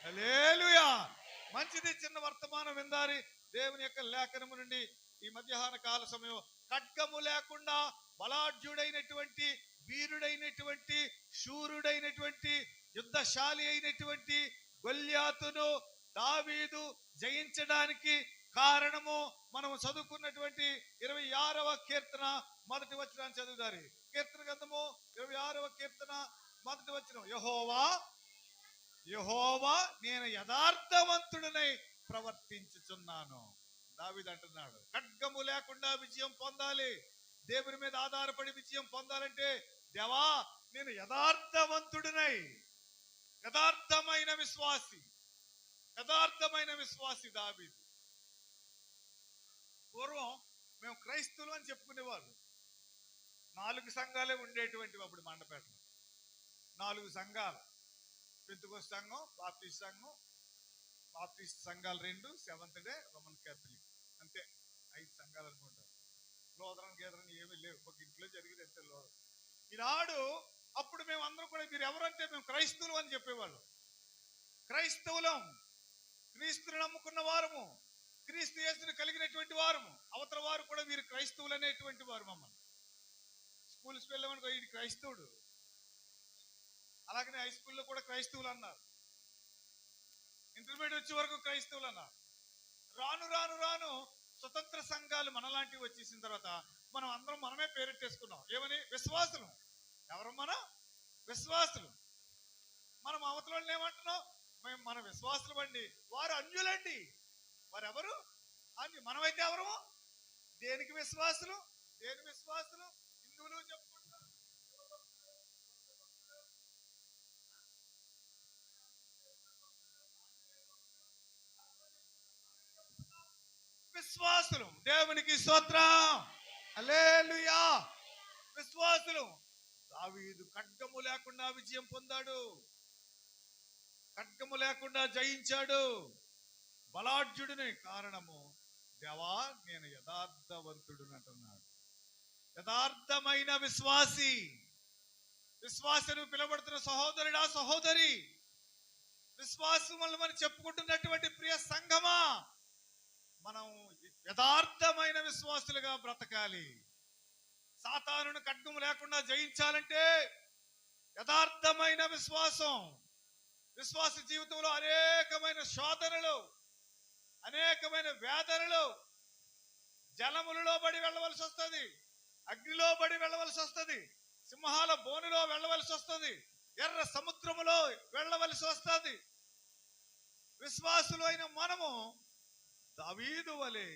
హల్లెలూయా. మంచిది. చిన్న వర్తమానం విందారి దేవుని యొక్క లేఖనము నుండి ఈ మధ్యాహ్న కాల సమయం. ఖడ్గము లేకుండా బలాఢ్యుడైనటువంటి, వీరుడైనటువంటి, శూరుడైనటువంటి, యుద్ధశాలి అయినటువంటి గొల్యాతును దావీదు జయించడానికి కారణము మనం చదువుకున్నటువంటి 26వ కీర్తన మొదటి వచనాన్ని చదువుదారి. కీర్తన గ్రంథము 26వ కీర్తన మొదటి వచనం. యెహోవా యెహోవా నేను యథార్థవంతుడనై ప్రవర్తించుచున్నాను. దావీదు అంటున్నాడు, ఖడ్గము లేకుండా విజయం పొందాలి. దేవుని మీద ఆధారపడి విజయం పొందాలంటే, దేవా నేను యథార్థవంతుడినై, యథార్థమైన విశ్వాసి దావీదు. పూర్వం మేము క్రైస్తవులు అని చెప్పుకునేవాళ్ళు. 4 సంఘాలే ఉండేటువంటివి అప్పుడు మండపేటలో. 4 సంఘాలు. పెంతెకోస్తు సంఘం, బాప్టిస్ట్ సంఘాలు 2, సెవెంత్ డే, రోమన్ క్యాథలిక్, అంతే. 5 సంఘాలు అనుకుంటారు. లోదరన్ గేదరన్ ఏమీ లేవు. ఒక ఇంట్లో జరిగేది అంతే లోదరం. ఈనాడు అప్పుడు మేము అందరం కూడా, మీరు ఎవరంటే మేము క్రైస్తవులు అని చెప్పేవాళ్ళు. క్రైస్తవులం, క్రీస్తుని నమ్ముకున్న వారము, క్రీస్తు యేసుని కలిగినటువంటి వారము. అవతల వారు కూడా వీరు క్రైస్తవులు అనేటువంటి వారు. మమ్మల్ని స్కూల్స్కి వెళ్ళామనుకో, ఇది క్రైస్తవుడు. అలాగనే హై స్కూల్లో కూడా క్రైస్తవులు అన్నారు. ఇంటర్మీడియట్ వచ్చే వరకు క్రైస్తవులు అన్నారు. రాను రాను రాను స్వతంత్ర సంఘాలు మనలాంటివి వచ్చేసిన తర్వాత మనం అందరం మనమే పేరెట్టేసుకున్నాం. ఏమని? విశ్వాసులు. ఎవరు? మన విశ్వాసులు. మనం అవతలని ఏమంటున్నాం? మేము మన విశ్వాసులు అండి. వారు అన్యులండి. వారెవరు? అన్యు. మనమైతే ఎవరు? దేనికి విశ్వాసులు? దేని విశ్వాసులు? హిందువులు చెప్పుకుంటారు. విశ్వాసులు. దేవునికి స్తోత్రం. హల్లెలూయా. విశ్వాసులు. దావీదు ఖడ్గము లేకుండా విజయం పొందాడు, ఖడ్గము లేకుండా జయించాడు. బలాఢ్యుడిని. కారణము, దేవా నేను యథార్థవంతుడు అంటున్నాడు. యథార్థమైన విశ్వాసి. విశ్వాసను పిలువబడుతున్న సహోదరుడా, సహోదరి, విశ్వాసములు మనం చెప్పుకుంటున్నటువంటి ప్రియ సంఘమా, మనం యథార్థమైన విశ్వాసులుగా బ్రతకాలి. సాతానును ఖడ్గము లేకుండా జయించాలంటే యథార్థమైన విశ్వాసం. విశ్వాస జీవితంలో అనేకమైన శోధనలు, అనేకమైన వేదనలు, జలములలో బడి వెళ్ళవలసి వస్తుంది, అగ్నిలో బడి వెళ్ళవలసి వస్తుంది, సింహాల బోనులో వెళ్ళవలసి వస్తుంది, ఎర్ర సముద్రములో వెళ్ళవలసి వస్తుంది. విశ్వాసులు అయిన మనము దావీదు వలె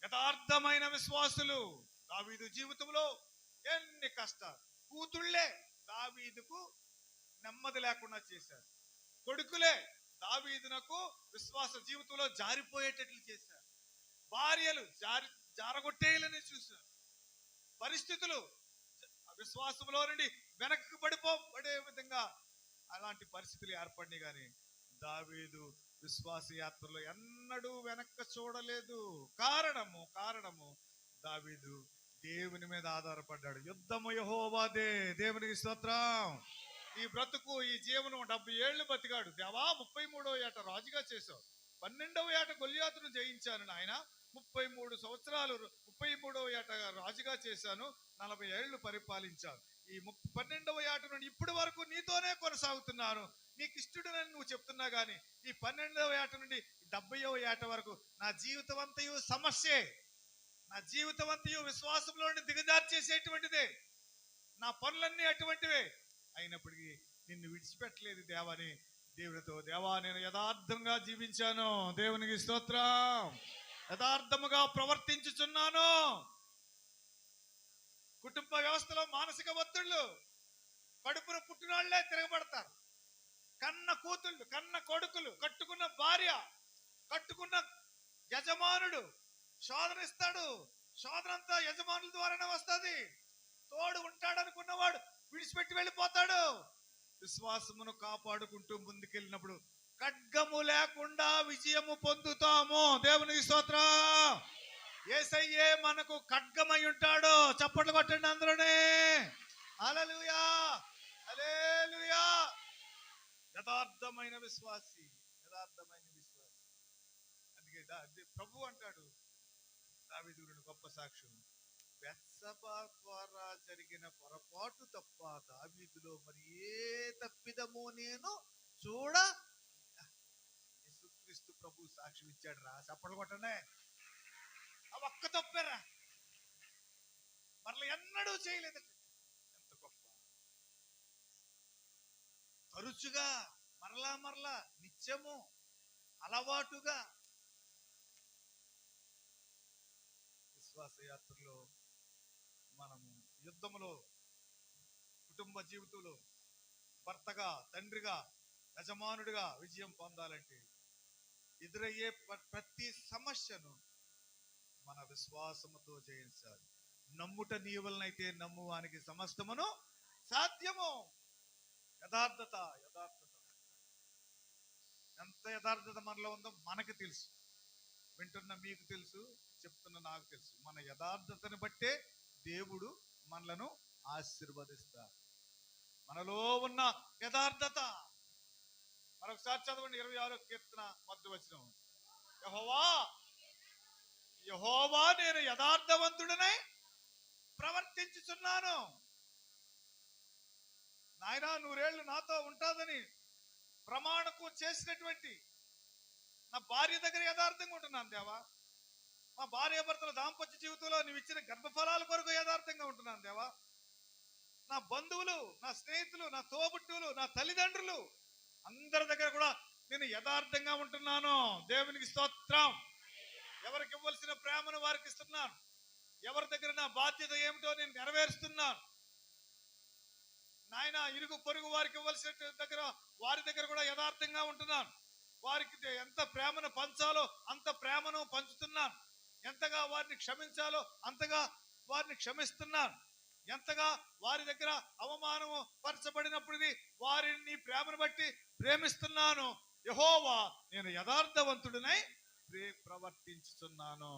యథార్థమైన విశ్వాసులు. దావీదు జీవితంలో ఎన్ని కష్టాలు. కూతుళ్ళే దావీదుకు నెమ్మది లేకుండా చేశారు. కొడుకులే దావీదునకు విశ్వాస జీవితంలో జారిపోయేటట్లు చేశారు. భార్యలు జారగొట్టేయాలని చూశారు. పరిస్థితులు విశ్వాసంలో నుండి వెనక్కి పడే విధంగా అలాంటి పరిస్థితులు ఏర్పడినాయి. కానీ దావీదు విశ్వాస యాత్రలో ఎన్నడూ వెనక్కి చూడలేదు. కారణము దావీదు దేవుని మీద ఆధారపడ్డాడు. యుద్ధము యెహోవాదే. దేవునికి స్తోత్రం. ఈ బ్రతుకు, ఈ జీవనం 70 ఏళ్ళు బతికాడు. దేవా 33వ ఏట రాజుగా చేశావు, 12వ ఏట గొల్యాతును జయించాను నాయన, 33 సంవత్సరాలు 33వ ఏట రాజుగా చేశాను, 40 ఏళ్ళు పరిపాలించాను. ఈ 12వ ఏట నుండి ఇప్పటి వరకు నీతోనే కొనసాగుతున్నాను, నీకు ఇష్టడనని నువ్వు చెప్తున్నా గానీ ఈ 12వ ఏట నుండి 70వ ఏట వరకు నా జీవితం అంతయు సమస్యే. నా జీవితం అంతయు విశ్వాసంలో దిగజార్చేసేటువంటిదే. నా పనులన్నీ అటువంటివే. అయినప్పటికీ నిన్ను విడిచిపెట్టలేదు దేవాని దేవునితో, దేవా నేను యథార్థంగా జీవించాను. దేవునికి స్తోత్రం. యథార్థముగా ప్రవర్తించుచున్నాను. కుటుంబ వ్యవస్థలో మానసిక ఒత్తిళ్లు, కడుపున పుట్టినాళ్లే తిరగబడతారు. కన్న కూతుళ్ళు, కన్న కొడుకులు, కట్టుకున్న భార్య, కట్టుకున్న యజమానుడు శోధన ఇస్తాడు. శోధన అంతా యజమానుల ద్వారానే వస్తుంది. తోడు ఉంటాడనుకున్నవాడు విడిచిపెట్టి వెళ్ళిపోతాడు. విశ్వాసమును కాపాడుకుంటూ ముందుకెళ్ళినప్పుడు ఖడ్గము లేకుండా విజయము పొందుతాము. దేవునికి స్తోత్రం. యేసయ్యే మనకు ఖడ్గమై ఉంటాడు. చప్పట్లు కొట్టండి అందరూనే. హల్లెలూయా, హల్లెలూయా. యథార్థమైన విశ్వాసి. అందుకే ప్రభు అంటాడు, దావీదు గురించి గొప్ప సాక్ష్యం, బెత్షెబా ద్వారా జరిగిన పొరపాటు తప్ప దావీదులో మరి ఏ తప్పిదమో నేను చూడ. యేసుక్రీస్తు ప్రభు సాక్ష్యం ఇచ్చాడు రా, చప్పట్లు కొట్టనే. ఆ ఒక్క తప్పేరా, మరలా ఎన్నడూ చేయలేదు. ఎంత గొప్ప, తరచుగా మరలా నిత్యము అలవాటుగా విశ్వాస యాత్రలో మనము యుద్ధములో, కుటుంబ జీవితంలో భర్తగా, తండ్రిగా, యజమానుడిగా విజయం పొందాలంటే ఎదురయ్యే ప్రతి సమస్యను మన విశ్వాసముతో జయించాలి. నమ్ముట నీ వలనైతే నమ్మువానికి సమస్తమును సాధ్యము. యథార్థత. ఎంత యథార్థత మనలో ఉందో మనకు తెలుసు, వింటున్న మీకు తెలుసు, చెప్తున్న నాకు తెలుసు. మన యథార్థతను బట్టే దేవుడు మనలను ఆశీర్వదిస్తాడు. మనలో ఉన్న యథార్థత. మరొకసారి చదవండి 26వ కీర్తన మొదటి వచనం. యెహోవా నేను యథార్థవంతుడనై ప్రవర్తించుచున్నాను. నాయనా 100 ఏళ్ళు నాతో ఉంటాదని ప్రమాణకు చేసినటువంటి నా భార్య దగ్గర యథార్థంగా ఉంటున్నాను దేవా. మా భార్య భర్తల దాంపత్య జీవితంలో నువ్వు ఇచ్చిన గర్భఫలాల కొరకు యథార్థంగా ఉంటున్నాను దేవా. నా బంధువులు, నా స్నేహితులు, నా తోబుట్టువులు, నా తల్లిదండ్రులు అందరి దగ్గర కూడా నేను యథార్థంగా ఉంటున్నాను. దేవునికి స్తోత్రం. ఎవరికి ఇవ్వాల్సిన ప్రేమను వారికి ఇస్తున్నాను. ఎవరి దగ్గర నా బాధ్యత ఏమిటో నేను నెరవేరుస్తున్నాను. నాయన ఇరుగు పొరుగు వారికి ఇవ్వాల్సిన దగ్గర వారి దగ్గర కూడా యథార్థంగా ఉంటున్నాను. వారికి ఎంత ప్రేమను పంచాలో అంత ప్రేమను పంచుతున్నాను. ఎంతగా వారిని క్షమించాలో అంతగా వారిని క్షమిస్తున్నాను. ఎంతగా వారి దగ్గర అవమానము పరచబడినప్పుడు వారిని నీ ప్రేమను బట్టి ప్రేమిస్తున్నాను. యెహోవా నేను యథార్థవంతుడినై ప్రవర్తించుతున్నాను.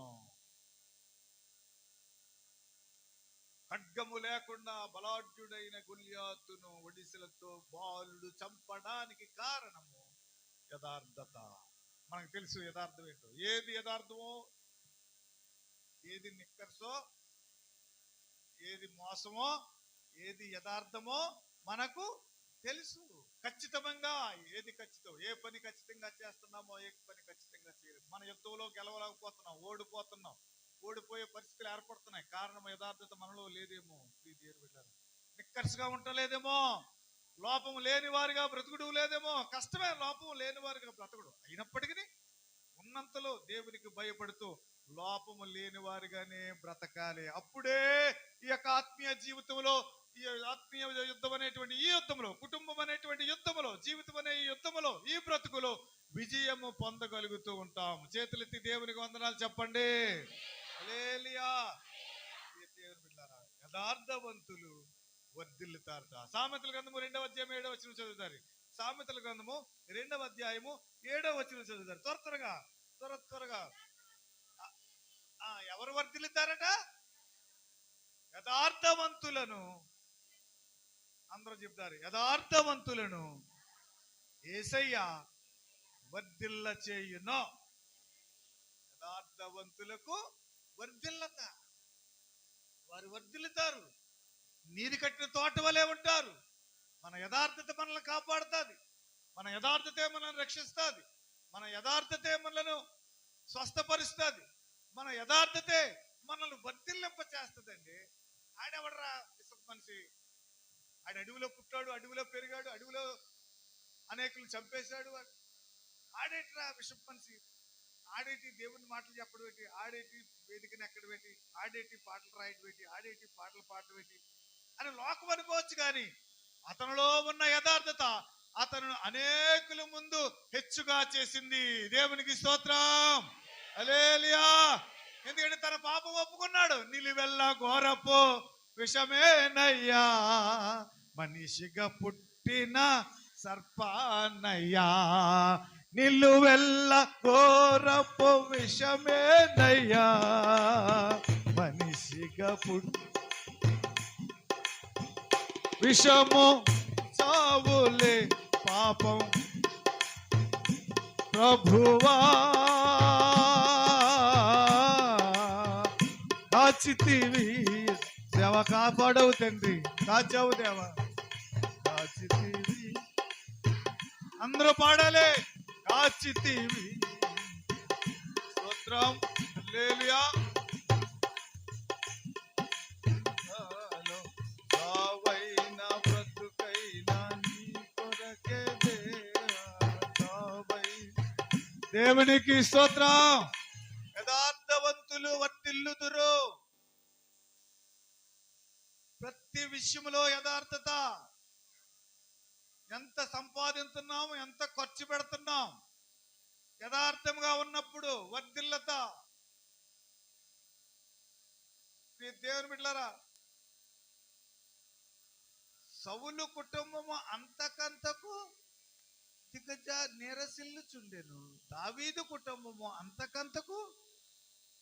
ఖడ్గము లేకుండా బలాఢ్యుడైన గొల్యాతును ఒడిసెలతో బాలుడు చంపడానికి కారణము యథార్థత. మనకు తెలుసు యథార్థం ఏంటో. ఏది యథార్థమో, ఏది నిక్కర్సో, ఏది మోసమో, ఏది యథార్థమో మనకు తెలుసు. ఖచ్చితంగా ఏది ఖచ్చితం, ఏ పని ఖచ్చితంగా చేస్తున్నామో, ఏ పని ఖచ్చితంగా చేయలేదు. మన యుద్ధంలో గెలవలేకపోతున్నాం, ఓడిపోతున్నాం, ఓడిపోయే పరిస్థితులు ఏర్పడుతున్నాయి. కారణం యథార్థత మనలో లేదేమో. నిక్కర్స్గా ఉండలేదేమో, లోపం లేని వారిగా బ్రతుకుడు లేదేమో. కష్టమే లోపం లేని వారిగా బ్రతుకుడు. అయినప్పటికీ ఉన్నంతలో దేవునికి భయపడుతూ లోపము లేని వారిగానే బ్రతకాలి. అప్పుడే ఈ యొక్క ఆత్మీయ జీవితంలో, ఈ ఆత్మీయ యుద్ధం అనేటువంటి ఈ యుద్ధంలో, కుటుంబం అనేటువంటి యుద్ధంలో, జీవితం అనే ఈ యుద్ధంలో, ఈ బ్రతుకులో విజయము పొందగలుగుతూ ఉంటాం. చేతులెత్తి దేవునికి వందనాలు చెప్పండి. హల్లెలూయా. దేవుని బిడ్డలారా, యథార్థవంతులు వర్ధిల్లుతారట. సామెతల గ్రంథము 2వ అధ్యాయం 7వ వచనం చదువుతారు. సామెతల గ్రంథము 2వ అధ్యాయము 7వ వచనం చదువుతారు. త్వరగా ఎవరు వర్ధిల్లుతారట? యథార్థవంతులను. అందరూ చెప్తారు, యథార్థవంతులను యేసయ్య వర్ధిల్ల చేయును. యథార్థవంతులకు వర్ధిల్లత. వారు వర్ధిల్లుతారు. నీరు కట్టిన తోట వలె ఉంటారు. మన యథార్థత మనల్ని కాపాడుతుంది. మన యథార్థతే మనల్ని రక్షిస్తుంది. మన యథార్థతే మనలను స్వస్థపరుస్తుంది. మన యథార్థతే మనల్ని వర్ధిల్లింప చేస్తుందండి. ఆడెవడరా విశ్వ మనిషి? ఆడ అడవిలో పుట్టాడు, అడవిలో పెరిగాడు, అడవిలో అనేకులు చంపేశాడు. ఆడేటిరా విషప్ మనిషి? ఆడేటి దేవుని మాటలు చెప్పడం పెట్టి, ఆడేటి వేదికని ఎక్కడ పెట్టి, ఆడేటి పాటలు రాయడం పెట్టి, ఆడేటి పాటలు పాడడం పెట్టి అని లోకం అనుకోవచ్చు. కానీ అతనిలో ఉన్న యథార్థత అతను అనేకుల ముందు హెచ్చుగా చేసింది. దేవునికి స్తోత్రం. హల్లెలూయా. ఎందుకంటే తన పాపం ఒప్పుకున్నాడు. నిలువెల్ల ఘోరపు విషమేనయ్యా, మనిషిగా పుట్టిన సర్పానయ్యా, నిలువెల్ల ఘోరపు విషమేనయ్యా, మనిషిగా విషము చావులే పాపం ప్రభువా కాచితివి. దేవ కాపాడవు తండ్రి, కాచావు దేవ, కాచితివి. అందరూ పాడాలి. కాచితివి స్తోత్రం, హల్లెలూయా. సావైనా బ్రతుకైనా నీ కొరకే దేవా, దేవునికి స్తోత్రం. యథార్థవంతులు వర్తిల్లుదురు. ప్రతి విషయంలో యథార్థత. ఎంత సంపాదిస్తున్నాం, ఎంత ఖర్చు పెడుతున్నాం, యథార్థంగా ఉన్నప్పుడు వర్ధిల్లత. దేవుని బిడ్డలారా, సౌలు కుటుంబము అంతకంతకు నీరసిల్లుచుండెను. దావీదు కుటుంబము అంతకంతకు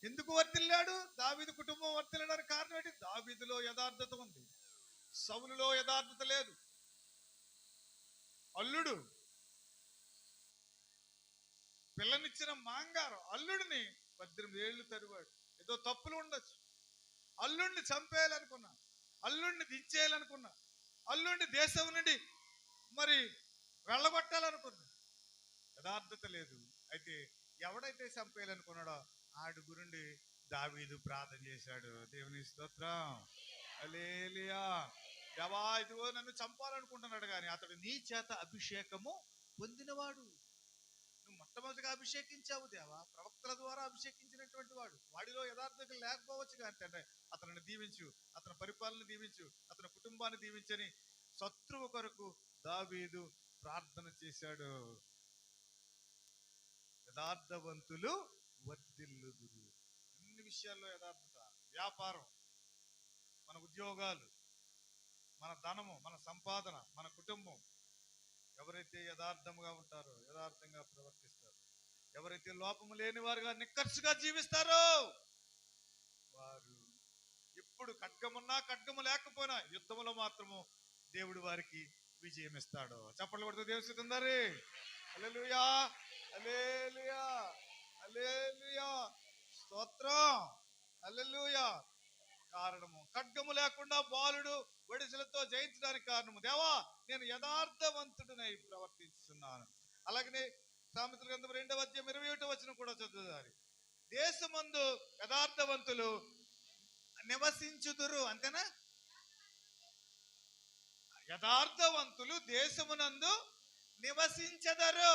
ఎందుకు వర్ధిల్లాడు? దావీదు కుటుంబం వర్ధిల్లడానికి కారణం ఏంటి? దావీదులో యథార్థత ఉంది, సౌలులో యథార్థత లేదు. అల్లుడు పిల్లనిచ్చిన మాంగారం అల్లుడిని 18 ఏళ్ళు తరువాడు. ఏదో తప్పులు ఉండొచ్చు. అల్లుడిని చంపేయాలనుకున్నా, అల్లుడిని దించేయాలనుకున్నా, అల్లుడిని దేశం నుండి మరి వెళ్ళగొట్టాలనుకున్నా, యథార్థత లేదు. అయితే ఎవడైతే చంపేయాలనుకున్నాడో ఆడు గురుండి దావీదు ప్రార్థన చేశాడు. దేవుని స్తోత్రం, హల్లెలూయా. దేవా, ఇదిగో నన్ను చంపాలనుకుంటున్నాడు, కానీ అతడు నీ చేత అభిషేకము పొందినవాడు. నువ్వు మొట్టమొదటిగా అభిషేకించావు దేవా, ప్రవక్తల ద్వారా అభిషేకించినటువంటి వాడు. వాడిలో యథార్థత లేకపోవచ్చు, కానీ అతనిని దీవించు, అతని పరిపాలన దీవించు, అతని కుటుంబాన్ని దీవించని శత్రువు కొరకు దావీదు ప్రార్థన చేశాడు. యథార్థవంతులు వర్ధిల్లుదురు. అన్ని విషయాల్లో యథార్థత. వ్యాపారం, మన ఉద్యోగాలు, మన ధనము, మన సంపాదన, మన కుటుంబం. ఎవరైతే యథార్థంగా ఉంటారో, యథార్థంగా ప్రవర్తిస్తారో, ఎవరైతే లోపము లేని వారుగా నిక్కర్సుగా జీవిస్తారో, వారు ఎప్పుడు ఖడ్గమున్నా ఖడ్గము లేకపోయినా యుద్ధములో మాత్రము దేవుడు వారికి విజయం ఇస్తాడు. చప్పట్లు కొడుతూ దేవుని స్తుతించండి. హల్లెలూయా, హల్లెలూయా, హల్లెలూయా, స్తోత్రం, హల్లెలూయా. కారణము ఖడ్గము లేకుండా బాలుడు ఒడిసెలతో జయించడానికి కారణము, దేవా నేను యథార్థవంతుడినై ప్రవర్తిస్తున్నాను. అలాగనే సామెతల గ్రంథం 2వ అధ్యాయం 21వ వచనం కూడా చదువుతారు. దేశమందు యథార్థవంతులు నివసించుదురు. అంతేనా? యథార్థవంతులు దేశమునందు నివసించెదరు.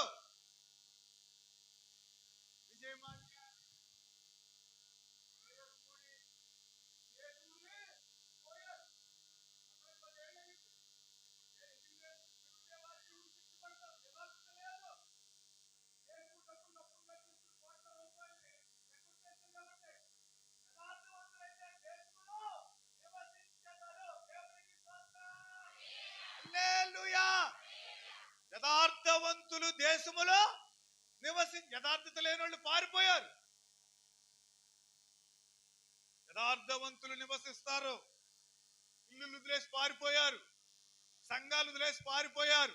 యథార్థవంతులు దేశములో యథార్థత లేని వాళ్ళు పారిపోయారు. యథార్థవంతులు నివసిస్తారు. ఇల్లు వదిలేసి పారిపోయారు, సంఘాలు వదిలేసి పారిపోయారు,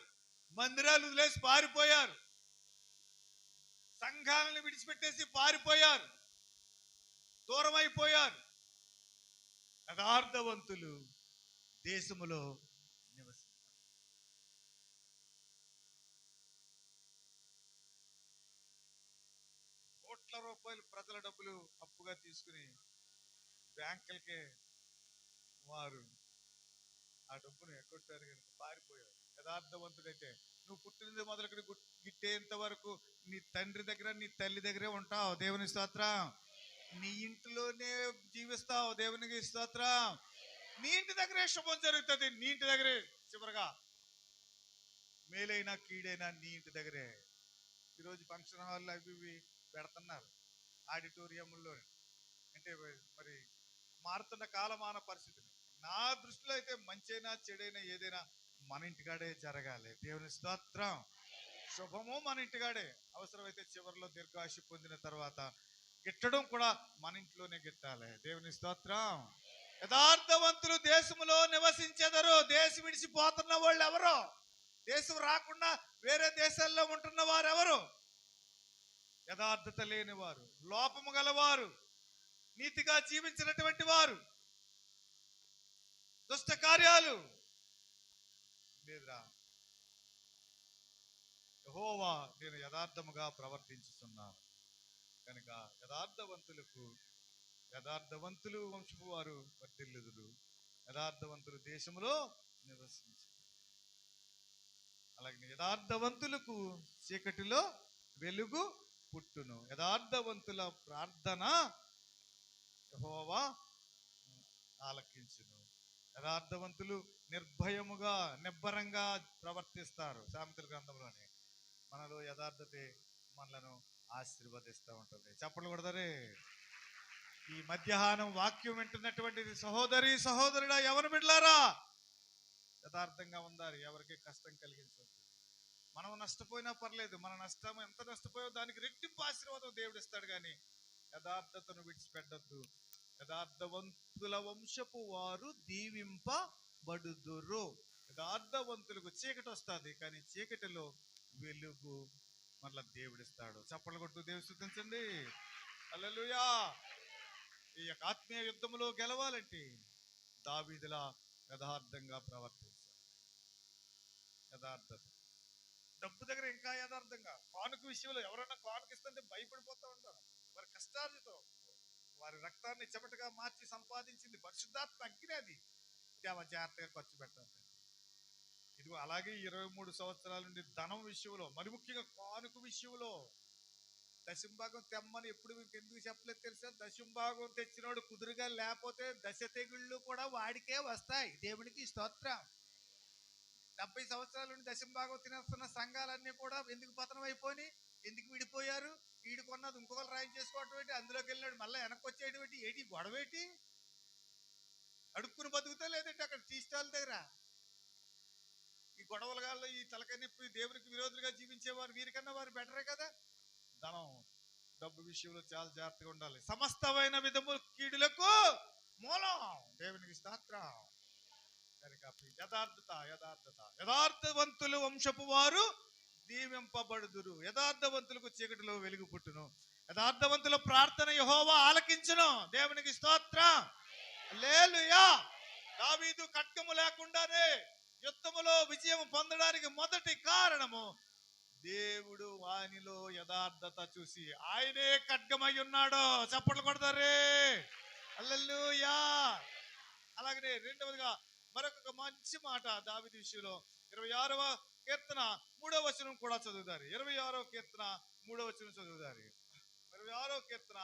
మందిరాలు వదిలేసి పారిపోయారు, సంఘాలను విడిచిపెట్టేసి పారిపోయారు, దూరం అయిపోయారు. యథార్థవంతులు దేశములో నివసిస్తారు. కోట్ల రూపాయలు ప్రజల డబ్బులు అప్పుగా తీసుకుని బ్యాంకులకే వారు ఆ డబ్బును ఎగ్గొట్టారు కనుక పారిపోయారు. యథార్థవంతుడైతే నువ్వు పుట్టినది మొదలుకొని గిట్టేంత వరకు నీ తండ్రి దగ్గర, నీ తల్లి దగ్గరే ఉంటావు. దేవుని స్తోత్రం. నీ ఇంటిలోనే జీవిస్తావు. దేవునికి స్తోత్రం. నీ ఇంటి దగ్గరే శుభం జరుగుతుంది. నీ ఇంటి దగ్గరే చివరగా మేలైనా కీడైనా నీ ఇంటి దగ్గరే. ఈరోజు ఫంక్షన్ హాల్ అవి ఇవి పెడుతున్నారు, ఆడిటోరియంలో. అంటే మరి మారుతున్న కాలమాన పరిస్థితులు. నా దృష్టిలో అయితే మంచైనా చెడైనా ఏదైనా మన ఇంటికాడే జరగాలి. దేవుని స్తోత్రం. శుభము మన ఇంటికాడే. అవసరమైతే చివరిలో దీర్ఘాయుష్షు పొందిన తర్వాత గిట్టడం కూడా మన ఇంట్లోనే గిట్టాలి. దేవుని స్తోత్రం. యథార్థవంతులు దేశములో నివసించెదరు. దేశం విడిచిపోతున్న వాళ్ళు ఎవరో, దేశం రాకుండా వేరే దేశాల్లో ఉంటున్న వారు ఎవరు? యథార్థత లేని వారు, లోపము గలవారు, నీతిగా జీవించినటువంటి వారు, దుష్ట కార్యాలు లేదురా. యెహోవా నేను యథార్థముగా ప్రవర్తించుతున్నాను కనుక యథార్థవంతులు వంశపు వారు వర్ధిల్లుదురు, యథార్థవంతులు దేశములో నివసించు. అలాగే యథార్థవంతులకు చీకటిలో వెలుగు పుట్టును. యథార్థవంతుల ప్రార్థన యెహోవా ఆలకించును. యథార్థవంతులు నిర్భయముగా నిబ్బరంగా ప్రవర్తిస్తారు. సామెతల గ్రంథంలోనే మనలో యథార్థతే మనలను ఆశీర్వదిస్తూ ఉంటుంది. చప్పట్లు కొడతారే. ఈ మధ్యాహ్నం వాక్యం వింటున్నటువంటి సహోదరి సహోదరుడా, ఎవరు బిడ్డలారా, యథార్థంగా ఉండాలి. ఎవరికి కష్టం కలిగించవద్దు. మనం నష్టపోయినా పర్లేదు, మన నష్టం ఎంత నష్టపోయో దానికి రెట్టింపు ఆశీర్వాదం దేవుడు ఇస్తాడు. కానీ యథార్థతను విడిచిపెట్టద్దు. యథార్థవంతుల వంశపు వారు దీవింపబడుదురు. యథార్థవంతులకు చీకటి వస్తుంది, కానీ చీకటిలో వెలుగు మళ్ళా దేవుడిస్తాడు. చప్పట్లు కొడుతూ దేవుడు స్తుతించండి. హల్లెలూయా. ఈ యొక్క ఆత్మీయ యుద్ధంలో గెలవాలంటే దావీదులా యథార్థంగా ప్రవర్తించాలి. యథార్థత. డబ్బు దగ్గర ఇంకా యథార్థంగా, కానుక విషయంలో ఎవరైనా కానుక ఇస్తుంటే భయపడిపోతూ ఉంటారు. వారి కష్టార్జితం, వారి రక్తాన్ని చెమటగా మార్చి సంపాదించింది పరిశుద్ధాత్మ అగ్ని. అది దేవ జాగ్రత్తగా ఖర్చు పెట్టాలి. ఇదిగో అలాగే 23 సంవత్సరాల నుండి ధనం విషయంలో, మరి ముఖ్యంగా కానుక విషయంలో దశంభాగం తెమ్మని ఎప్పుడు మీకు ఎందుకు చెప్పలేదు తెలుసా? దశంభాగం తెచ్చినోడు కుదురుగా లేకపోతే దశ తెగుళ్ళు కూడా వాడికే వస్తాయి. దేవునికి స్తోత్రం. 70 సంవత్సరాల నుండి దశంభాగం తినేస్తున్న సంఘాలన్నీ కూడా ఎందుకు పతనం అయిపోయి, ఎందుకు విడిపోయారు? వీడికొన్నది ఇంకొకరు రాయం చేసుకోవటం ఏంటి, అందులోకి వెళ్ళాడు మళ్ళీ వెనక్కి వచ్చేయడం ఏంటి, ఏంటి గొడవ ఏంటి? అడుక్కుని బతుకుతా లేదంటే అక్కడ టీ స్టాల్ దగ్గర ఈ గొడవల ఈ తలకాయ నొప్పి దేవునికి విరోధులుగా జీవించేవారు వీరికన్నా వారు బెటరే కదా. ధనం డబ్బు విషయంలో చాలా జాగ్రత్తగా ఉండాలి. సమస్తమైన విధముల కీడులకు మూలం. దేవునికి స్తోత్రం. యథార్థవంతులు వంశపు వారు దీవింపబడుదురు. యథార్థవంతులకు చీకటిలో వెలుగు పుట్టును. యథార్థవంతుల ప్రార్థన యెహోవా ఆలకించును. దేవునికి స్తోత్రం. హల్లెలూయా. దావీదు ఖడ్గము లేకుండానే యుద్ధములో విజయం పొందడానికి మొదటి కారణము దేవుడు వానిలో యథార్థత చూసి ఆయనే ఖడ్గమై ఉన్నాడు. చప్పట్లు కొడతారే. హల్లెలూయా. అలాగనే రెండవదిగా మరొక మంచి మాట దావీదు విషయంలో 26వ కీర్తన 3వ వచనం కూడా చదువుతారు. 26వ కీర్తన 3వ వచనం చదువుతారు. 26వ కీర్తన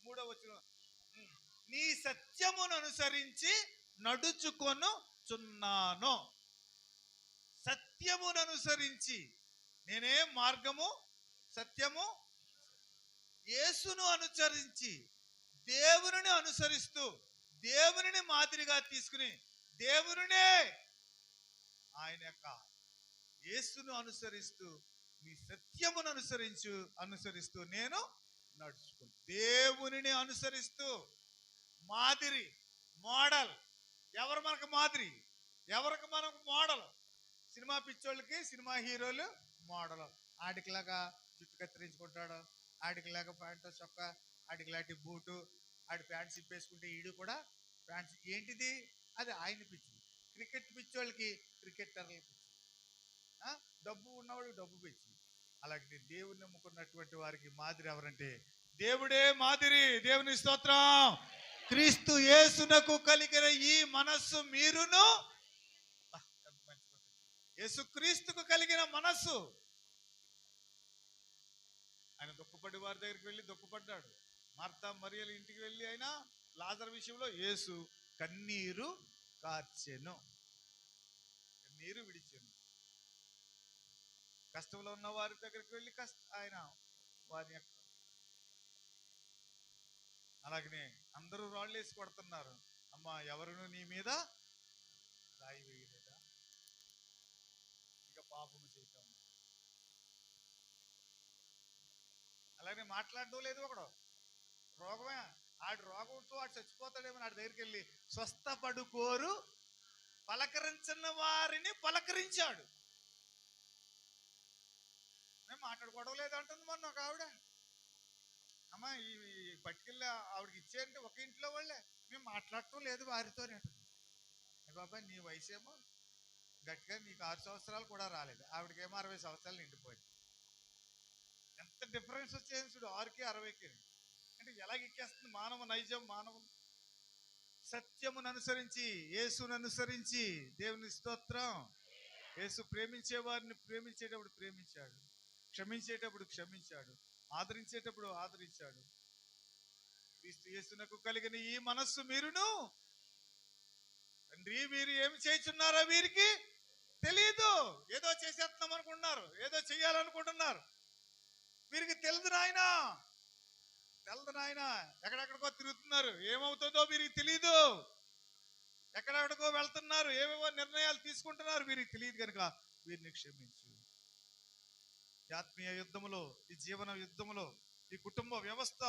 3వ వచనం, నీ సత్యమును అనుసరించి నడుచుకొనుచున్నాను. సత్యమును అనుసరించి, నేనే మార్గము సత్యము, యేసును అనుసరించి, దేవుని అనుసరిస్తూ, దేవుని మాదిరిగా తీసుకుని, దేవునే ఆయన యొక్క యేసును అనుసరిస్తూ, నీ సత్యమును అనుసరిస్తూ నేను నడుచుకుంటా. దేవుని అనుసరిస్తూ మాదిరి, మోడల్. ఎవరు మనకు మాదిరి, ఎవరికి మనకు మోడల్? సినిమా పిచ్చోళ్ళకి సినిమా హీరోలు మోడల్. ఆడికిలాగా జుట్టు కత్తిరించుకుంటాడు, ఆడికిలాగా ప్యాంటు చొక్క, ఆడికిలాంటి బూటు, ఆడి ప్యాంట్ సిప్పేసుకుంటే ఈడు కూడా ప్యాంట్. ఏంటిది? అది ఆయన పిచ్చి. క్రికెట్ పిచ్చోళ్ళకి క్రికెటర్ల పిచ్చి, డబ్బు ఉన్నవాడు డబ్బు పిచ్చి. అలాగే దేవుని నమ్ముకున్నటువంటి వారికి మాదిరి ఎవరంటే దేవుడే మాదిరి. దేవుని స్తోత్రం. క్రీస్తు యేసునకు కలిగిన ఈ మనస్సు మీరును, యేసుక్రీస్తుకు కలిగిన మనస్సు. ఆయన దుఃఖపడి వారి దగ్గరికి వెళ్ళి దుఃఖపడ్డాడు. మార్తా మరియల ఇంటికి వెళ్ళి ఆయన లాజరు విషయంలో యేసు కన్నీరు కార్చెను, కన్నీరు విడిచెను. కష్టంలో ఉన్న వారి దగ్గరికి వెళ్ళి ఆయన వారి యొక్క, అలాగనే అందరూ రాళ్ళు వేసి కొడుతున్నారు. అమ్మా ఎవరును నీ మీద రాయి వేయలేదా, ఇక పాపము చేయటం. అలాగే మాట్లాడడం లేదు. ఒకడు రోగమే, ఆడి రోగంతో ఆడు చచ్చిపోతాడేమో, ఆడి దగ్గరికి వెళ్ళి స్వస్థపడుకోరు పలకరించిన వారిని పలకరించాడు. మేము మాట్లాడుకోవడం లేదంటుంది మొన్న ఒక ఆవిడ. అమ్మా ఈ పట్టుకెళ్ళి ఆవిడకి ఇచ్చేయంటే ఒక ఇంట్లో వాళ్ళే, మేము మాట్లాడటం లేదు వారితోనే అంటుంది. బాబా నీ వయసు ఏమో గట్టిగా నీకు 6 సంవత్సరాలు కూడా రాలేదు, ఆవిడకేమో 60 సంవత్సరాలు నిండిపోయింది. ఎంత డిఫరెన్స్ వచ్చేది చూడు, 6కి 60కి. అంటే ఎలాగ ఎక్కేస్తుంది మానవ నైజం. మానవులు సత్యమును అనుసరించి, యేసును అనుసరించి, దేవుని స్తోత్రం. యేసు ప్రేమించే వారిని ప్రేమించేటప్పుడు ప్రేమించాడు, క్షమించేటప్పుడు క్షమించాడు, ఆదరించేటప్పుడు ఆదరించాడు. క్రీస్తు యేసునకు కలిగిన ఈ మనస్సు మీరును తండ్రి వీరు ఏమి చేస్తున్నారో వీరికి తెలియదు. ఏదో చేసేస్తున్నాం అనుకుంటున్నారు, ఏదో చెయ్యాలనుకుంటున్నారు. వీరికి తెలుదు నాయన, తెలదు నాయన. ఎక్కడెక్కడికో తిరుగుతున్నారు, ఏమవుతుందో వీరికి తెలియదు. ఎక్కడెక్కడికో వెళ్తున్నారు, ఏవేవో నిర్ణయాలు తీసుకుంటున్నారు, వీరికి తెలియదు. కనుక వీరిని క్షమించు. ఈ ఆత్మీయ యుద్ధములో, ఈ జీవన యుద్ధములో, ఈ కుటుంబ వ్యవస్థ,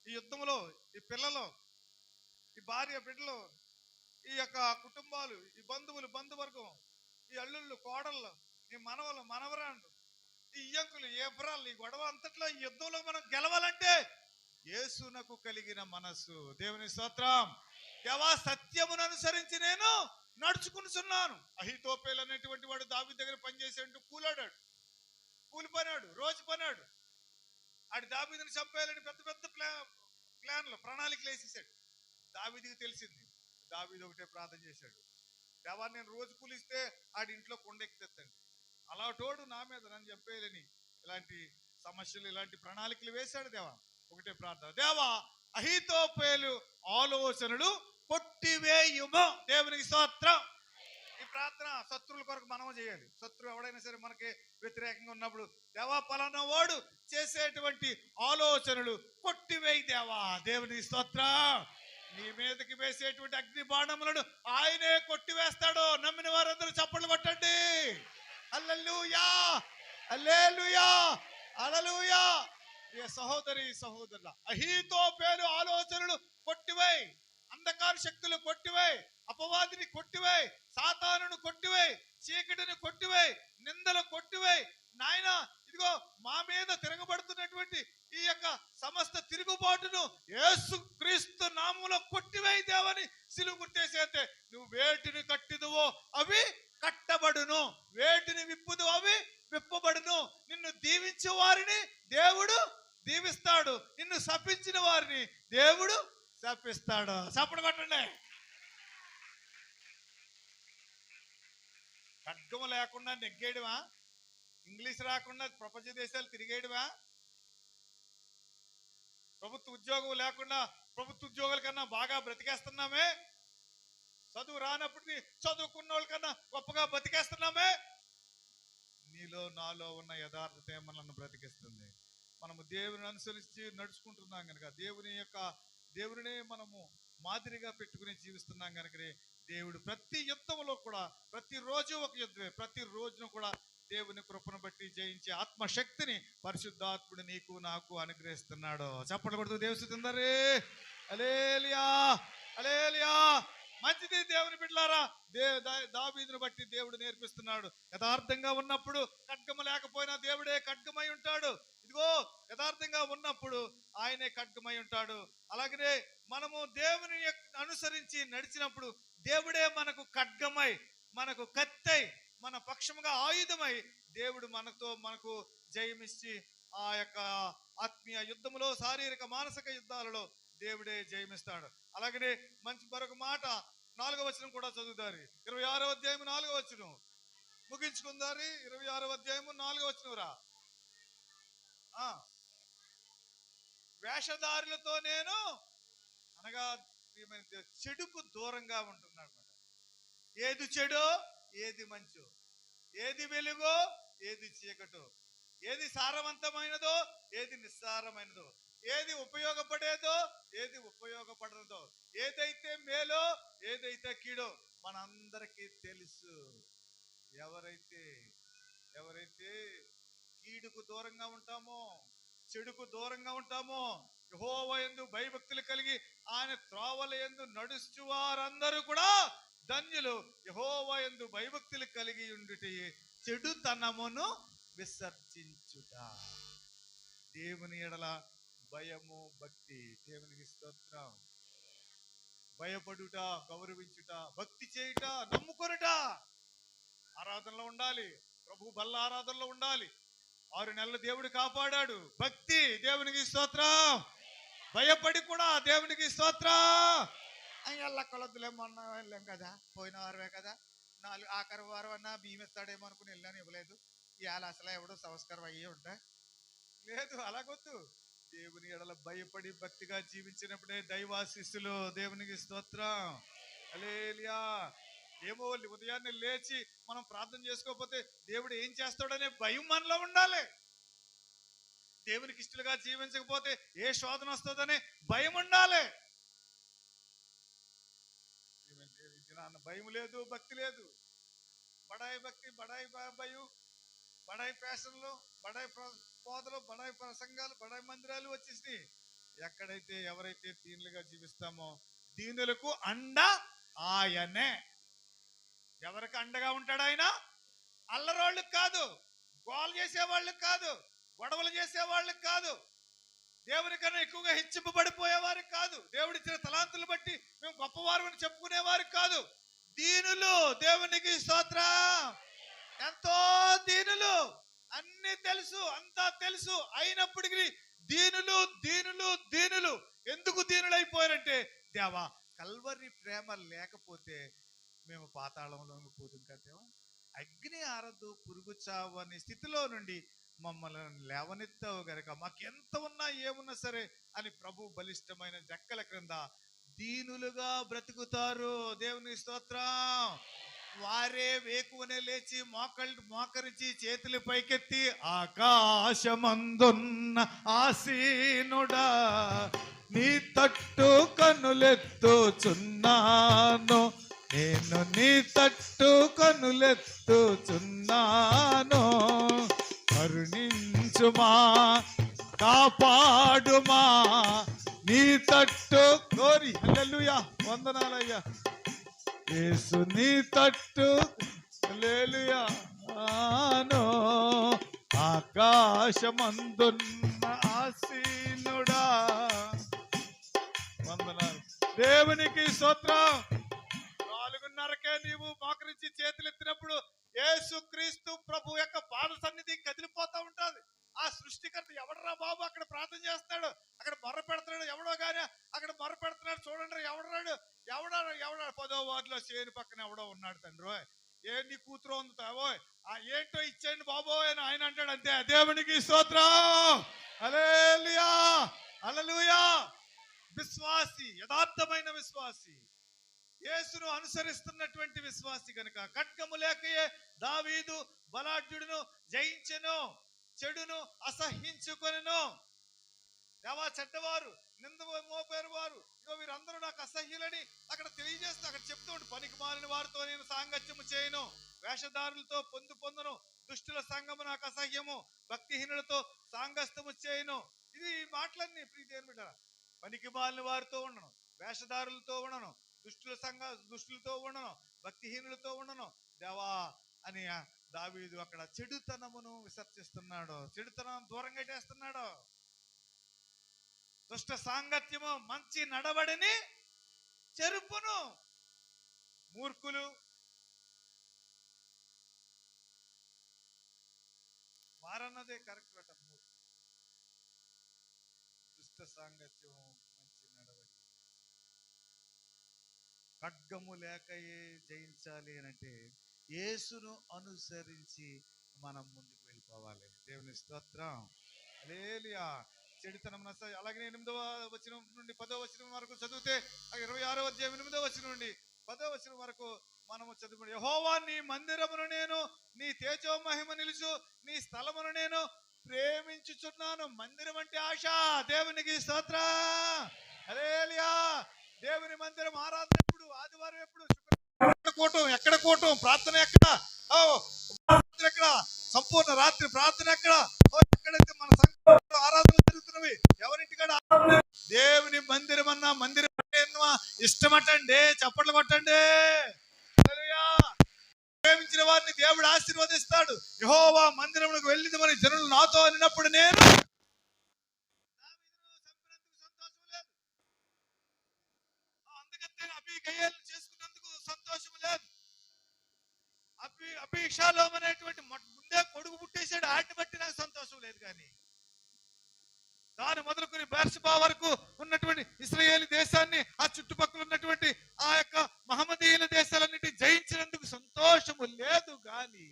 ఈ యుద్ధములో ఈ పిల్లలు, ఈ భార్య బిడ్డలు, ఈ యొక్క కుటుంబాలు, ఈ బంధువులు, బంధువర్గం, ఈ అల్లుళ్ళు, కోడళ్ళు, ఈ మనవలు, మనవరాళ్ళు, ఈ ఇయ్యంకులు, ఏబ్రాళ్ళు, ఈ గొడవ అంతట్లో ఈ యుద్ధంలో మనం గెలవాలంటే యేసునకు కలిగిన మనస్సు. దేవుని స్తోత్రం. దేవా సత్యమును అనుసరించి నేను నడుచుకున్నాను. అహీతోపేలు అనేటువంటి వాడు దావీదు దగ్గర పనిచేసేంటూ కూలిపోయినాడు, రోజు పనాడు. ఆడు దావీదుని చంపేయాలని పెద్ద పెద్ద ప్లాన్లు, ప్రణాళికలు వేసేసాడు. దావీదుకి తెలిసింది. దావీదు ఒకటే ప్రార్థన చేశాడు, దేవా నేను రోజు కూలిస్తే ఆడి ఇంట్లో కొండెక్కుతండి, అలా తోడు నా మీద నన్ను చంపేయాలని ఇలాంటి సమస్యలు, ఇలాంటి ప్రణాళికలు వేశాడు. దేవా ఒకటే ప్రార్థన, దేవా అహీతోపేలు ఆలోచనలు కొట్టివేయుము. దేవునికి స్తోత్రం. ఈ ప్రార్థన శత్రువుల కొరకు మనం చేయాలి. శత్రువు ఎవడైనా సరే మనకి వ్యతిరేకంగా ఉన్నప్పుడు, దేవా పలానా వాడు చేసేటువంటి ఆలోచనలు కొట్టివేయి దేవా. దేవునికి స్తోత్రం. నీ మీదకి వేసేటువంటి అగ్ని బాణములను ఆయనే కొట్టివేస్తాడు. నమ్మిన వారందరూ చప్పట్లు కొట్టండి. హల్లెలూయా, హల్లెలూయా, హల్లెలూయా. సహోదరి సహోదరుల, అహీతోపేలు ఆలోచనలు కొట్టివేయి, అంధకార శక్తులు కొట్టివేయి, అపవాదిని కొట్టివేయి, సాతానును కొట్టివేయి, చీకటిని కొట్టివేయి, నిందలు కొట్టివేయి. నాయన ఇదిగో మా మీద తిరగబడుతున్నటువంటి ఈ యొక్క సమస్త తిరుగుబాటును యేసు క్రీస్తు నామములో కొట్టివేయి దేవని సిలువ గుర్తేసేంతే. నువ్వు వేటిని కట్టిదువో అవి కట్టబడును, వేటిని విప్పుదు అవి విప్పబడును. నిన్ను దీవించే వారిని దేవుడు దీవిస్తాడు, నిన్ను శపించిన వారిని దేవుడు శపిస్తాడు. చప్పట్లు కొట్టండి. ఖడ్గము లేకుండా నెగ్గేయడమా? ఇంగ్లీష్ రాకుండా ప్రపంచ దేశాలు తిరిగేయడమా? ప్రభుత్వ ఉద్యోగం లేకుండా ప్రభుత్వ ఉద్యోగాల కన్నా బాగా బ్రతికేస్తున్నామే? చదువు రానప్పటికీ చదువుకున్న వాళ్ళ కన్నా గొప్పగా బ్రతికేస్తున్నామే? నీలో నాలో ఉన్న యథార్థత మనల్ని బ్రతికిస్తుంది. మనము దేవుని అనుసరించి నడుచుకుంటున్నాం కనుక, దేవునినే మనము మాదిరిగా పెట్టుకుని జీవిస్తున్నాం కనుకనే దేవుడు ప్రతి యుద్ధంలో కూడా, ప్రతిరోజు ఒక యుద్ధమే, ప్రతి రోజును కూడా దేవుని కృపను బట్టి జయించే ఆత్మశక్తిని పరిశుద్ధాత్ముడు నీకు నాకు అనుగ్రహిస్తున్నాడు. చప్పట్లు కొడుతూ దేవుస్తుందరే. హల్లెలూయా, హల్లెలూయా. మంచిది దేవుని బిడ్డలారా. దావీదును బట్టి దేవుడు నేర్పిస్తున్నాడు. యథార్థంగా ఉన్నప్పుడు ఖడ్గము లేకపోయినా దేవుడే ఖడ్గమై ఉంటాడు. ఇదిగో యథార్థంగా ఉన్నప్పుడు ఆయనే ఖడ్గమై ఉంటాడు. అలాగనే మనము దేవుని అనుసరించి నడిచినప్పుడు దేవుడే మనకు ఖడ్గమై, మనకు కత్తై, మన పక్షముగా ఆయుధమై దేవుడు మనకు జయమిచ్చి ఆ యొక్క ఆత్మీయ యుద్ధములో, శారీరక మానసిక యుద్ధాలలో దేవుడే జయమిస్తాడు. అలాగనే మరొక మాట 4వ వచనం కూడా చదువుతారు. 26వ అధ్యాయం 4వ వచనం ముగించుకుందారి. 26వ అధ్యాయం 4వ వచనం రా. వేషధారులతో నేను అనగా చెడుకు దూరంగా ఉంటున్నాడు. ఏది చెడో ఏది మంచో, ఏది వెలుగో ఏది చీకటో, ఏది సారవంతమైనదో ఏది నిస్సారమైనదో, ఏది ఉపయోగపడేదో ఏది ఉపయోగపడదో, ఏదైతే మేలో ఏదైతే కీడో మనందరికీ తెలుసు. ఎవరైతే కీడుకు దూరంగా ఉంటామో, చెడుకు దూరంగా ఉంటామో, యెహోవా యందు భయభక్తులు కలిగి ఆయన త్రోవల యందు నడుచు వారందరూ కూడా ధన్యులు. యెహోవా యందు భయభక్తులు కలిగి ఉండుటే చెడుతనమును విసర్జించుట. దేవుని ఎడల భయము భక్తి. దేవునికి స్తోత్రం. భయపడుట, గౌరవించుట, భక్తి చేయుట, నమ్ముకొనుట. ఆరాధనలో ఉండాలి. ప్రభు బల్ల ఆరాధనలో ఉండాలి. 6 నెలలు దేవుడు కాపాడాడు. భక్తి. దేవునికి స్తోత్రం. భయపడి కూడా దేవునికి స్తోత్రం. అయ్యల్లా కొలద్దులే, మొన్న వెళ్ళాం కదా, పోయిన వారమే కదా, ఆఖరి వారం అన్నా బియ్యం ఇస్తాడేమో అనుకుని వెళ్ళాను, ఇవ్వలేదు. ఇవాళ అసలు ఎవడో సంస్కారం అయ్యే ఉంటా లేదు. అలాగొద్దు. దేవుని ఎడల భయపడి భక్తిగా జీవించినప్పుడే దైవాశిస్సులు. దేవునికి స్తోత్రం. హల్లెలూయా. ఏమో ఉదయాన్నే లేచి మనం ప్రార్థన చేసుకోకపోతే దేవుడు ఏం చేస్తాడనే భయం మనలో ఉండాలి. దేవునికి ఇష్టలుగా జీవించకపోతే ఏ శోధన వస్తుందనే భయం ఉండాలి. భయం లేదు, భక్తి లేదు. బడాయి భక్తి, బడాయి భయం, బడాయి ఫ్యాషన్లు, బడాయి బోధలు, బడాయి ప్రసంగాలు, బడాయి మందిరాలు వచ్చేసి ఎక్కడైతే ఎవరైతే దీనులుగా జీవిస్తామో దీనులకు అండ ఆయనే. ఎవరికి అండగా ఉంటాడు ఆయన? అల్లరోళ్ళకి కాదు, గోల్ చేసేవాళ్ళకి కాదు, గొడవలు చేసేవాళ్ళకి కాదు, దేవుని కన్నా ఎక్కువగా హెచ్చింపబడిపోయేవారికి కాదు, దేవుడిచ్చిన తలాంతులు బట్టి మేము గొప్పవారు అని చెప్పుకునేవారికి కాదు. దీనులు. దేవునికి స్తోత్రం. ఎంతో దీనులు. అన్ని తెలుసు, అంతా తెలుసు, అయినప్పటికీ దీనులు దీనులు దీనులు. ఎందుకు దీనులు అయిపోయారంటే, దేవా కల్వరి ప్రేమ లేకపోతే మేము పాతాళంలో పోతుంది కదా, అగ్ని ఆరదు, పురుగు చావు అనే స్థితిలో నుండి మమ్మల్ని లేవనెత్తావు గనక మాకు ఎంత ఉన్నా ఏమున్నా సరే అని ప్రభు బలిష్టమైన రెక్కల క్రింద దీనులుగా బ్రతుకుతారు. దేవుని స్తోత్రం. వారే వేకువనే లేచి మోకరించి చేతులు పైకెత్తి, ఆకాశమందున్న ఆసీనుడా నీ తట్టు కనులెత్తుచున్నాను, నేను నీ తట్టు కనులెత్తుచున్నాను, కరుణించుమా, కాపాడుమా, నీ తట్టు కోరి. హల్లెలూయా. వందనాలయ్యా యేసు. నీ తట్టు హల్లెలూయా ఆనో, ఆకాశమందున్న ఆసీనుడా. వందనాలు. దేవునికి స్తోత్రం. 4:30కే నీవు మోకరించి చేతులు ఎత్తినప్పుడు యేసు క్రీస్తు ప్రభు యొక్క పాద సన్నిధి కదిలిపోతా ఉంటుంది. ఆ సృష్టికర్త ఎవడరా బాబు అక్కడ ప్రార్థన చేస్తున్నాడు, అక్కడ మొర్ర పెడుతున్నాడు, ఎవడో గానీ అక్కడ మొర్ర పెడుతున్నాడు చూడండి, ఎవడరాడు, ఎవడ 10వ వార్డులో చేను పక్కన ఎవడో ఉన్నాడు తండ్రి, ఏ నీ కూతురు ఉందుతావో ఏంటో ఇచ్చేయండి బాబోయ్ అని ఆయన అంటాడు. అంతే. దేవునికి స్తోత్రం. హల్లెలూయా. హల్లెలూయా. విశ్వాసి, యథార్థమైన విశ్వాసి, యేసును అనుసరిస్తున్నటువంటి విశ్వాసి గనుక ఖడ్గము లేకయే దావీదు బలాఢ్యుడును జయించెను, చెడును అసహ్యించుకొనెను. దేవా చెడ్డవారు, నింద మోపేరు వారు, ఇగో వీరందరూ నాకు అసహ్యులని అక్కడ తెలియజేస్తూ అక్కడ చెప్తూ ఉంటు, పనికి మాలిన వారితో నేను సాంగత్యము చేయను, వేషధారులతో పొందును, దుష్టుల సంఘము నాకు అసహ్యము, భక్తిహీనులతో సాంగత్యము చేయను. ఇది మాటలన్నీ ప్రీతి బిడ్డ. పనికి మాలిన వారితో ఉండను, వేషధారులతో ఉండను, దుష్టులతో ఉండను, భక్తిహీనులతో ఉండను దేవా అని దావీదు అక్కడ చెడుతనమును విసర్జిస్తున్నాడు. చెడుతనం దూరంగా చేస్తున్నాడు. దుష్ట సాంగత్యము మంచి నడవడిని చెరుపును. మూర్ఖులు మారన్నదే కరెక్ట్ బట. దుష్ట సాంగత్యము మంచి నడవడి. ఖడ్గము లేకయే జయించాలి అని అంటే యేసును అనుసరించి మనం ముందుకు వెళ్ళిపోవాలి. దేవుని స్తోత్రం. హల్లెలూయా. చెడుతనం అలాగే 8వ వచనం నుండి 10వ వచనం వరకు చదివితే 26వ అధ్యాయం 8వ వచనం నుండి 10వ వచనం వరకు మనము చదువుకుంటే, యెహోవా నీ మందిరమును నేను, నీ తేజో మహిమ నిలుచు నీ స్థలమును నేను ప్రేమించుచున్నాను. మందిరం అంటే ఆశ. దేవునికి స్తోత్రం. హల్లెలూయా. దేవుని మందిరం ఆరాధన ఎప్పుడు? ఆదివారం ఎప్పుడు? శుక్రవారం ఎక్కడ కూటం? ప్రార్థన ఎక్కడ? ఎక్కడ? సంపూర్ణ రాత్రి ప్రార్థన ఎక్కడ? ఎక్కడైతే మన సంఘంలో ఆరాధనలు జరుగుతున్నవి ఎవరింటికాడ దేవుని మందిరం అన్నా మందిరం ఇష్టమటండి, చప్పట్లు కొట్టండి. ప్రేమించిన వారిని దేవుడు ఆశీర్వదిస్తాడు. యెహోవా మందిరమునకు వెళ్ళి నేను దావీదును చంపినందుకు సంతోషం లేదు. అందుకని అబీగయీలు చేసుకున్నందుకు సంతోషం లేదు. అబీషాలోం అనేటువంటి ముందే కొడుకు పుట్టేశాడు, ఆటిని బట్టి నాకు సంతోషం లేదు. కానీ దాని మొదలుకొని బెర్షెబా వరకు ఉన్నటువంటి ఇశ్రాయేలు దేశాన్ని, ఆ చుట్టుపక్కల ఉన్నటువంటి ఆ యొక్క మహమ్మదీయుల దేశాలన్నిటి జయించినందుకు సంతోషము లేదు. గాని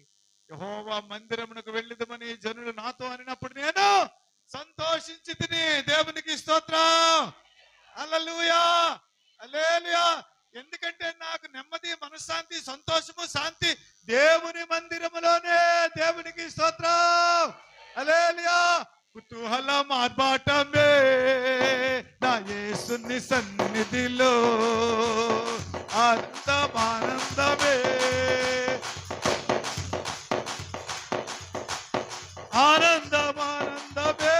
యెహోవా మందిరమునకు వెళ్ళిదమని జనులు నాతో అనినప్పుడు నేను సంతోషించి తిని. దేవునికి స్తోత్రం. హల్లెలూయా, హల్లెలూయా. ఎందుకంటే నాకు నెమ్మది, మనశ్శాంతి, సంతోషము, శాంతి దేవుని మందిరములోనే. దేవునికి స్తోత్రం. హల్లెలూయా. కుతూహలం ఆర్భాటమే నా యేసుని సన్నిధిలో, ఆనందమే ఆనందమే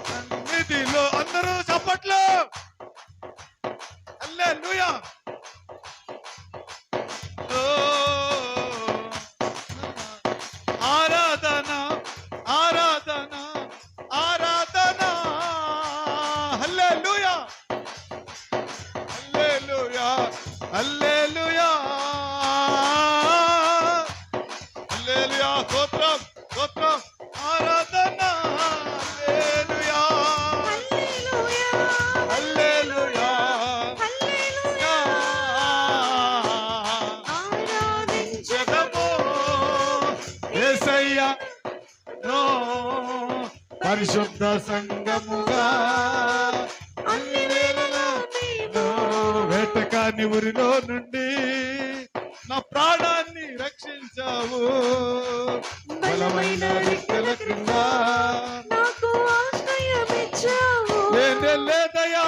సన్నిధిలో. అందరూ చప్పట్లు. హల్లెలూయా. ఆరాధన ఆరాధన ఆరాధన. హల్లెలూయా, హల్లెలూయా, హల్లెలూయా, హల్లెలూయా. స్తోత్రం, స్తోత్రం. ఆరాధన. హల్లెలూయా, హల్లెలూయా, హల్లెలూయా. ఆరాధించెదము యేసయ్యా పరిశుద్ధ సంగముగా, అన్ని వేళలా వేటకాని ఊరిలో నుండి నా ప్రాణాన్ని రక్షించావు. బలమైన రెక్కల క్రింద నాకు ఆశ్రయమిచ్చావు. లేదయ్యా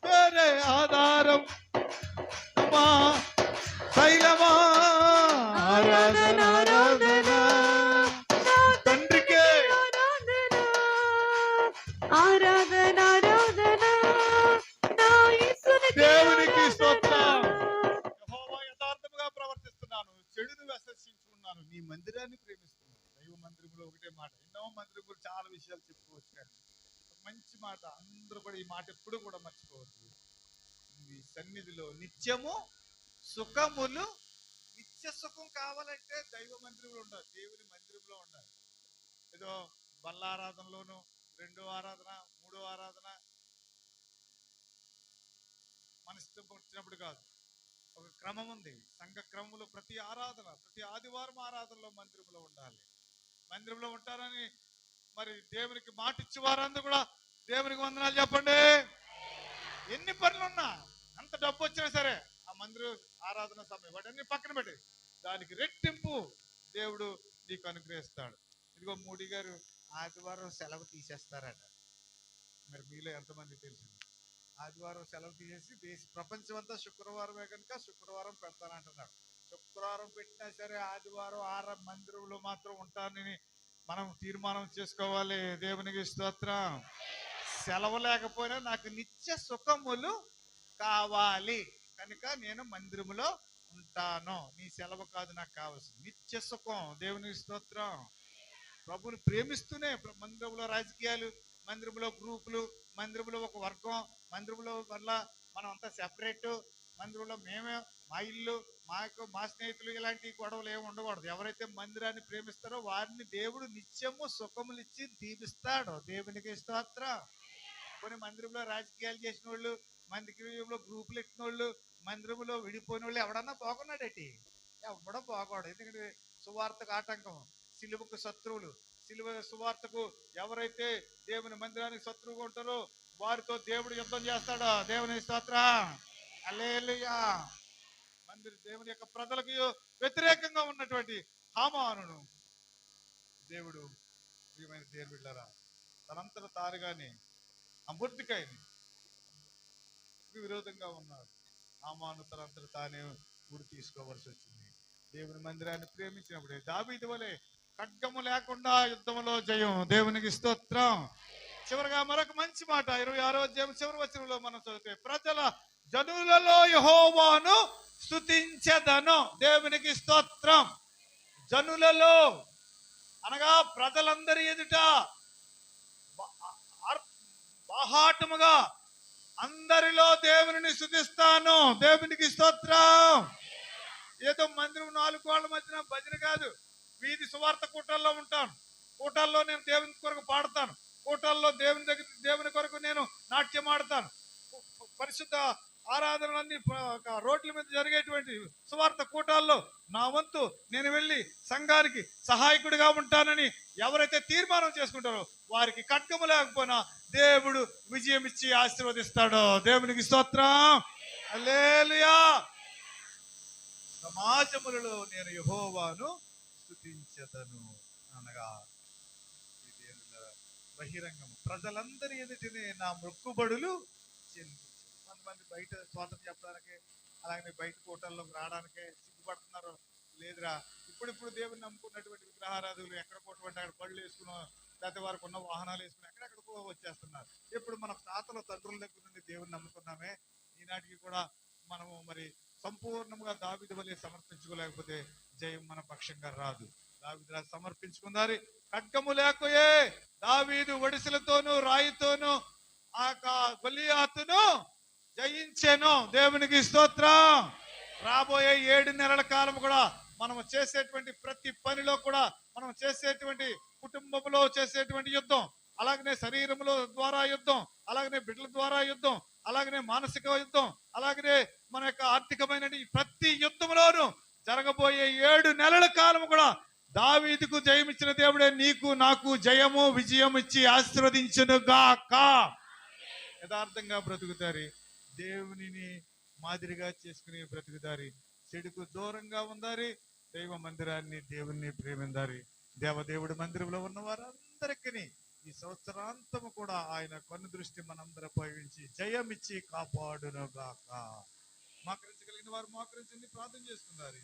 వేరే ఆధారం, మా శైలమా. ఆరాధన ఆరాధన తండ్రికే, ఆరాధన ఆరాధన దేవునికి స్తోత్రం. యెహోవా యథార్థముగా ప్రవర్తిస్తున్నాను, చెడును విసర్జించుకున్నాను, నీ మందిరాన్ని ప్రేమిస్తున్నాను. దైవ మందిరంలో ఒకటే మాట. ఎన్నో మందిరంలో చాలా విషయాలు చెప్పుకోవచ్చు, కానీ మంచి మాట అందరూ కూడా ఈ మాట ఎప్పుడు కూడా మర్చిపోవద్దు. ఈ సన్నిధిలో నిత్యము సుఖములు. నిత్య సుఖం కావాలంటే దైవ మందిరంలో ఉండాలి, దేవుని మందిరంలో ఉండాలి. ఏదో బల్లారాధనలోను, రెండో ఆరాధన, మూడో ఆరాధన మన ఇష్టం వచ్చినప్పుడు కాదు. ఒక క్రమం ఉంది. సంఘ క్రమంలో ప్రతి ఆరాధన, ప్రతి ఆదివారం ఆరాధనలో మందిరంలో ఉండాలి. మందిరంలో ఉంటారని మరి దేవునికి మాట ఇచ్చి వారందరూ కూడా దేవునికి వందనాలు చెప్పండి. ఎన్ని పనులున్నా, అంత డబ్బు వచ్చినా సరే, ఆ మందిరం ఆరాధన సమయం వాటన్ని పక్కన పెట్టి దానికి రెట్టింపు దేవుడు నీకు అనుగ్రహిస్తాడు. ఇదిగో మోడీ గారు ఆదివారం సెలవు తీసేస్తారట. మరి మీలో ఎంతమంది తెలిసింది? ఆదివారం సెలవు తీసేసి ప్రపంచం అంతా శుక్రవారమే కనుక శుక్రవారం పెడతానంటున్నాడు. శుక్రవారం పెట్టినా సరే ఆదివారం మందిరంలో మాత్రం ఉంటానని మనం తీర్మానం చేసుకోవాలి. దేవునికి స్తోత్రం. సెలవు లేకపోయినా నాకు నిత్య సుఖములు కావాలి కనుక నేను మందిరములో ఉంటాను. నీ సెలవు కాదు నాకు కావాల్సింది, నిత్య సుఖం. దేవునికి స్తోత్రం. ప్రభుని ప్రేమిస్తూనే మందిరంలో రాజకీయాలు, మందిరంలో గ్రూపులు, మందిరంలో ఒక వర్గం, మందిరంలో వల్ల మనం అంతా సెపరేట్, మందిరంలో మేమే, మా ఇల్లు, మా స్నేహితులు, ఇలాంటి గొడవలు ఏమి ఉండకూడదు. ఎవరైతే మందిరాన్ని ప్రేమిస్తారో వారిని దేవుడు నిత్యము సుఖములు ఇచ్చి దీవిస్తాడు. దేవునికి స్తోత్రం. కొన్ని మందిరంలో రాజకీయాలు చేసిన వాళ్ళు, మందిరంలో గ్రూపులు ఎట్టిన వాళ్ళు, మందిరంలో విడిపోయిన వాళ్ళు ఎవడన్నా పోకున్నాడేటి? ఎవడో పోకూడదు. ఎందుకంటే సువార్తకు ఆటంకం, సిలువకు శత్రువులు. సిలువ సువార్తకు ఎవరైతే దేవుని మందిరానికి శత్రువుగా ఉంటారో వారితో దేవుడు యుద్ధం చేస్తాడు. దేవుని స్తోత్రం. హల్లెలూయా. దేవుని యొక్క ప్రజలకు వ్యతిరేకంగా ఉన్నటువంటి హామానును దేవుడు ప్రియమైన దేవుని బిడ్డలారా తనంతట తానుగానే అమృతికైని విరోధంగా ఉన్నాడు. హామాను తనంతట తానే ఉరి తీసుకోవాల్సి వచ్చింది. దేవుని మందిరాన్ని ప్రేమించినప్పుడే దావీదు వలె ఖడ్గము లేకుండా యుద్ధంలో జయం. దేవునికి స్తోత్రం. చివరిగా మరొక మంచి మాట 26వ అధ్యాయం చివరి వచనంలో మనం చదివితే, ప్రజల జనులలో యెహోవాను స్తుతించెదను. దేవునికి స్తోత్రం. జనులలో అనగా ప్రజలందరి ఎదుట ఆర్- బాహాటముగా అందరిలో దేవుని స్తుతిస్తాను. దేవునికి స్తోత్రం. ఏదో మందిరం 4 గోళ్ల మధ్యన భజన కాదు. వీధి సువార్త కూటాల్లో ఉంటాను. కూటాల్లో నేను దేవుని కొరకు పాడతాను. కూటాల్లో దేవుని కొరకు నేను నాట్యం ఆడతాను. పరిశుద్ధ ఆరాధనలన్నీ రోడ్ల మీద జరిగేటువంటి సువార్త కూటాల్లో నా వంతు నేను వెళ్ళి సంఘానికి సహాయకుడిగా ఉంటానని ఎవరైతే తీర్మానం చేసుకుంటారో వారికి ఖడ్గము లేకపోయినా దేవుడు విజయం ఇచ్చి ఆశీర్వదిస్తాడో. దేవునికి స్తోత్రం. హల్లెలూయా. సమాజములలో నేను యెహోవాను స్తుతించెదను అనగా బహిరంగము ప్రజలందరి ఎదుటినే నా మొక్కుబడులు చెల్లించు. కొంతమంది బయట స్వాతంత్రం చెప్పడానికి అలాగే బయట కూటల్లోకి రావడానికే సిగ్గుపడుతున్నారు. లేదురా, ఇప్పుడు దేవుని నమ్ముకున్నటువంటి విగ్రహారాధులు ఎక్కడ పోటువంటి అక్కడ బళ్ళు వేసుకుని లేకపోతే వారికి ఉన్న వాహనాలు వేసుకుని ఎక్కడెక్కడికో వచ్చేస్తున్నారు. ఇప్పుడు మన తాతల తండ్రుల దగ్గర నుండి దేవుని నమ్ముకున్నామే, ఈనాటికి కూడా మనము మరి సంపూర్ణంగా దావీదు వలె సమర్పించుకోలేకపోతే జయం మన పక్షంగా రాదు. దావీదు సమర్పించుకున్నారు. ఖడ్గము లేకపోయే దావీదు ఒడిసెలతోనూ రాయితోనూ ఆ గొలియాతును జయించెను. దేవునికి స్తోత్రం. రాబోయే 7 నెలల కాలం కూడా మనం చేసేటువంటి ప్రతి పనిలో కూడా మనం చేసేటువంటి కుటుంబంలో చేసేటువంటి యుద్ధం, అలాగనే శరీరంలో ద్వారా యుద్ధం, అలాగనే బిడ్డల ద్వారా యుద్ధం, అలాగనే మానసిక యుద్ధం, అలాగనే మన యొక్క ఆర్థికమైన ప్రతి యుద్ధంలోనూ జరగబోయే 7 నెలల కాలం కూడా దావీదుకు జయమిచ్చిన దేవుడే నీకు నాకు జయము విజయం ఇచ్చి ఆశీర్వదించును గాక. యథార్థంగా బ్రతుకుతారు, దేవునిని మాదిరిగా చేసుకుని బ్రతుకుతారు, చెడుకు దూరంగా ఉందారి, దైవ మందిరాన్ని దేవుణ్ణి ప్రేమిందారి. దేవదేవుడి మందిరంలో ఉన్న వారందరికీ ఈ సంవత్సరాంతము కూడా ఆయన కన్ను దృష్టి మనందరిపై ఉంచి జయమిచ్చి కాపాడును గాక. మోకరించగలిగిన వారు మోకరించండి, ప్రార్థన చేసుకున్నారు.